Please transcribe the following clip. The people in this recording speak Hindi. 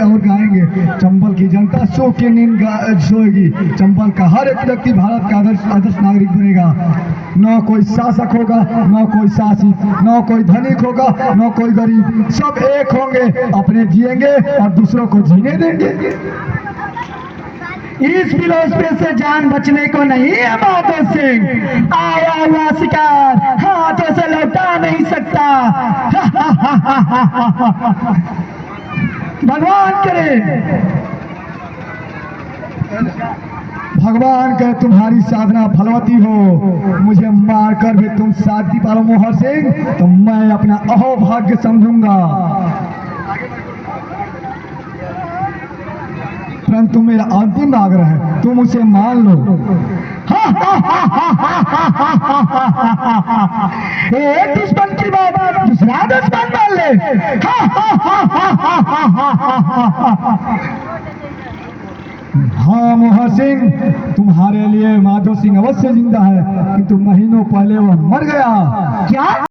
और गाएंगे। चंबल की जनता सो के नींद सोएगी। चंबल का हर एक व्यक्ति भारत का आदर्श नागरिक बनेगा। न कोई शासक होगा, न कोई शासित, न कोई धनिक होगा, न कोई गरीब, सब एक होंगे, अपने जिएंगे और दूसरों को जीने देंगे। इस फिलॉसफी से जान बचने को नहीं है माधो सिंह। आया हुआ शिकार हाथों से लौटा नहीं सकता। भगवान करे, भगवान करे तुम्हारी साधना फलवती हो। मुझे मारकर भी तुम साथ दी पालो मोहर सिंह, तो मैं अपना अहोभाग्य समझूंगा। परंतु मेरा अंतिम आग्रह है, तुम उसे मान लो। एक दुश्मन की बात दूसरा दुश्मन मान ले। हाँ मोहर सिंह, तुम्हारे लिए माधो सिंह अवश्य जिंदा है, किंतु महीनों पहले वह मर गया। क्या?